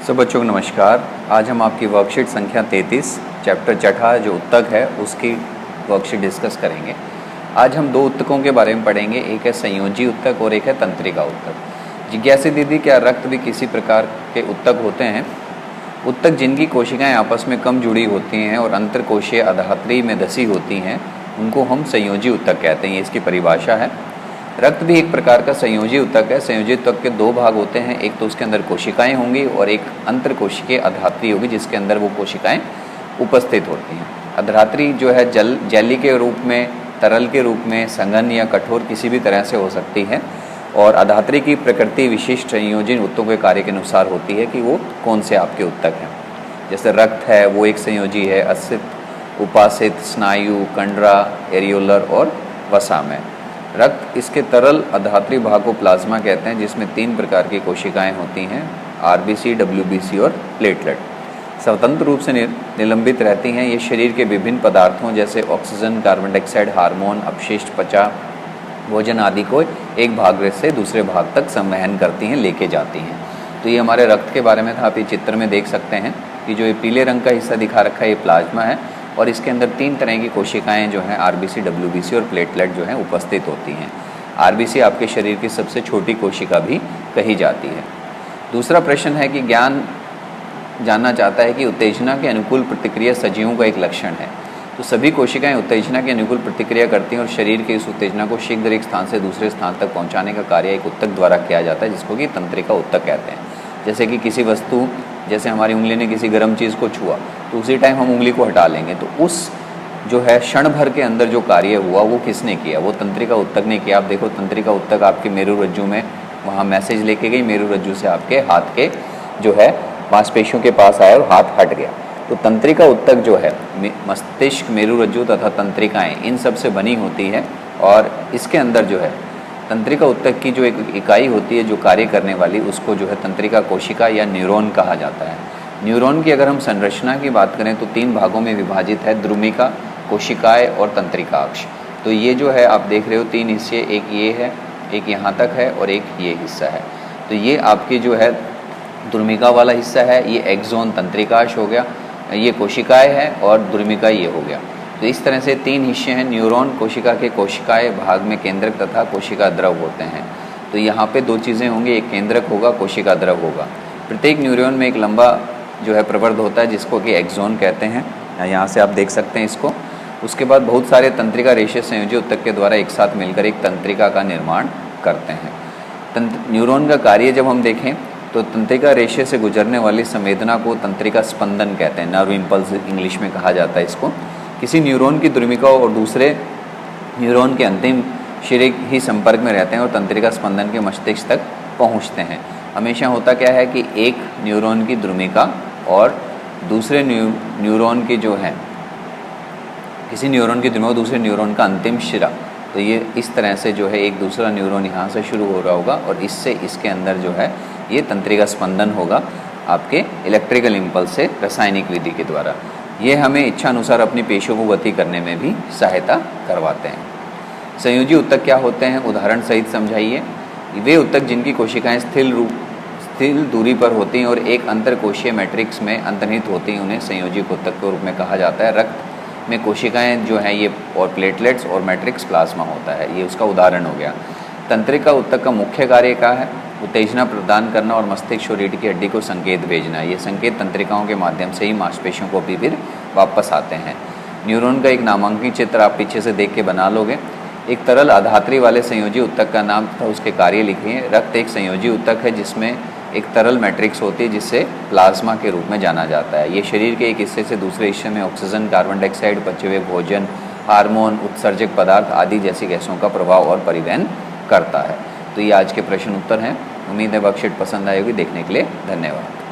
सब बच्चों को नमस्कार। आज हम आपकी वर्कशीट संख्या 33 चैप्टर चौथा जो उत्तक है उसकी वर्कशीट डिस्कस करेंगे। आज हम दो उत्तकों के बारे में पढ़ेंगे, एक है संयोजी उत्तक और एक है तंत्रिका उत्तक। जिज्ञासी दीदी, क्या रक्त भी किसी प्रकार के उत्तक होते हैं? उत्तक जिनकी कोशिकाएं आपस में कम जुड़ी होती हैं और अंतरकोशीय अधात्री में धसी होती हैं उनको हम संयोजी उत्तक कहते हैं। ये इसकी परिभाषा है। रक्त भी एक प्रकार का संयोजी उत्तक है। संयोजी उत्तक के दो भाग होते हैं, एक तो उसके अंदर कोशिकाएं होंगी और एक अंतरकोशिकीय अधात्री होगी जिसके अंदर वो कोशिकाएं उपस्थित होती हैं। अधात्री जो है जेली के रूप में, तरल के रूप में, सघन या कठोर किसी भी तरह से हो सकती है और अधात्री की प्रकृति विशिष्ट संयोजी उत्तकों के कार्य के अनुसार होती है कि वो कौन से आपके उत्तक हैं। जैसे रक्त है वो एक संयोजी है, असित, उपासित, स्नायु, कंडरा, एरियोलर और वसा में। रक्त इसके तरल अधात्री भाग को प्लाज्मा कहते हैं जिसमें 3 प्रकार की कोशिकाएं होती हैं, आरबीसी, डब्ल्यूबीसी और प्लेटलेट। स्वतंत्र रूप से निलंबित रहती हैं। ये शरीर के विभिन्न पदार्थों जैसे ऑक्सीजन, कार्बन डाइऑक्साइड, हार्मोन, अपशिष्ट, त्वचा, भोजन आदि को एक भाग से दूसरे भाग तक संवहन करती हैं, लेके जाती हैं। तो ये हमारे रक्त के बारे में था। आप ये चित्र में देख सकते हैं कि जो ये पीले रंग का हिस्सा दिखा रखा है ये प्लाज्मा है और इसके अंदर 3 तरह की कोशिकाएं जो हैं आरबीसी, डब्ल्यूबीसी और प्लेटलेट जो हैं उपस्थित होती हैं। आरबीसी आपके शरीर की सबसे छोटी कोशिका भी कही जाती है। दूसरा प्रश्न है कि ज्ञान जानना चाहता है कि उत्तेजना के अनुकूल प्रतिक्रिया सजीवों का एक लक्षण है। तो सभी कोशिकाएं उत्तेजना के अनुकूल प्रतिक्रिया करती हैं और शरीर के इस उत्तेजना को शीघ्र एक स्थान से दूसरे स्थान तक पहुंचाने का कार्य एक उत्तक द्वारा किया जाता है जिसको कि तंत्रिका उत्तक कहते हैं। जैसे कि किसी वस्तु, जैसे हमारी उंगली ने किसी गर्म चीज़ को छुआ तो उसी टाइम हम उंगली को हटा लेंगे, तो उस जो है क्षण भर के अंदर जो कार्य हुआ वो किसने किया? वो तंत्रिका उत्तक ने किया। आप देखो तंत्रिका उत्तक आपके मेरु रज्जु में वहाँ मैसेज लेके गई, मेरु रज्जु से आपके हाथ के जो है मांसपेशियों के पास आया और हाथ हट गया। तो तंत्रिका उत्तक जो है मस्तिष्क, मेरु रज्जु तथा तंत्रिकाएँ इन सब से बनी होती है और इसके अंदर जो है तंत्रिका उत्तक की जो एक इकाई होती है जो कार्य करने वाली, उसको जो है तंत्रिका कोशिका या न्यूरॉन कहा जाता है। न्यूरॉन की अगर हम संरचना की बात करें तो 3 भागों में विभाजित है, द्रुमिका, कोशिकाएं और तंत्रिका अक्ष। तो ये जो है आप देख रहे हो 3 हिस्से, एक ये है, एक यहाँ तक है और एक ये हिस्सा है। तो ये आपकी जो है द्रुमिका वाला हिस्सा है, ये एक्सोन तंत्रिकाश हो गया, ये कोशिकाएँ है और द्रुमिका ये हो गया। तो इस तरह से 3 हिस्से हैं। न्यूरॉन कोशिका के कोशिकाएं भाग में केंद्रक तथा कोशिका द्रव होते हैं। तो यहाँ पे 2 चीज़ें होंगी, एक केंद्रक होगा, कोशिका द्रव होगा। प्रत्येक न्यूरॉन में एक लंबा जो है प्रवर्ध होता है जिसको कि एक्सोन कहते हैं। यहाँ से आप देख सकते हैं इसको। उसके बाद बहुत सारे तंत्रिका रेशे संयोजी उत्तक के द्वारा एक साथ मिलकर एक तंत्रिका का निर्माण करते हैं। न्यूरॉन का कार्य जब हम देखें तो तंत्रिका रेशे से गुजरने वाली संवेदना को तंत्रिका स्पंदन कहते हैं, नर्व इम्पल्स इंग्लिश में कहा जाता है इसको। किसी न्यूरॉन की द्रुमिका और दूसरे न्यूरॉन के अंतिम सिरे ही संपर्क में रहते हैं और तंत्रिका स्पंदन के मस्तिष्क तक पहुंचते हैं। हमेशा होता क्या है कि एक न्यूरॉन की द्रुमिका और दूसरे न्यूरॉन की जो है, किसी न्यूरॉन की द्रुमिका दूसरे न्यूरॉन का अंतिम शिरा, तो ये इस तरह से जो है एक दूसरा न्यूरॉन यहाँ से शुरू हो रहा होगा और इससे इसके अंदर जो है ये तंत्रिका स्पंदन होगा आपके इलेक्ट्रिकल इम्पल्स से, रासायनिक विधि के द्वारा। ये हमें इच्छा अनुसार अपनी पेशियों को गति करने में भी सहायता करवाते हैं। संयोजी उत्तक क्या होते हैं, उदाहरण सहित समझाइए। वे उत्तक जिनकी कोशिकाएं स्थिर दूरी पर होती हैं और एक अंतरकोशीय मैट्रिक्स में अंतर्निहित होती हैं उन्हें संयोजी उत्तक के रूप में कहा जाता है। रक्त में कोशिकाएं जो हैं ये और प्लेटलेट्स और मैट्रिक्स प्लाज्मा होता है, ये उसका उदाहरण हो गया। तंत्रिका उत्तक का मुख्य कार्य क्या है? उत्तेजना प्रदान करना और मस्तिष्क और रीढ़ की हड्डी को संकेत भेजना। ये संकेत तंत्रिकाओं के माध्यम से ही मांसपेशियों को भी फिर वापस आते हैं। न्यूरॉन का एक नामांकित चित्र आप पीछे से देख के बना लोगे। एक तरल अधात्री वाले संयोजी उत्तक का नाम तथा उसके कार्य लिखिए। रक्त एक संयोजी उत्तक है जिसमें एक तरल मैट्रिक्स होती है जिससे प्लाज्मा के रूप में जाना जाता है। ये शरीर के एक हिस्से से दूसरे हिस्से में ऑक्सीजन, कार्बन डाइऑक्साइड, पचे हुए भोजन, हार्मोन, उत्सर्जक पदार्थ आदि जैसी गैसों का प्रभाव और परिवहन करता है। तो ये आज के प्रश्न उत्तर हैं। उम्मीद है वर्कशीट पसंद आई होगी। देखने के लिए धन्यवाद।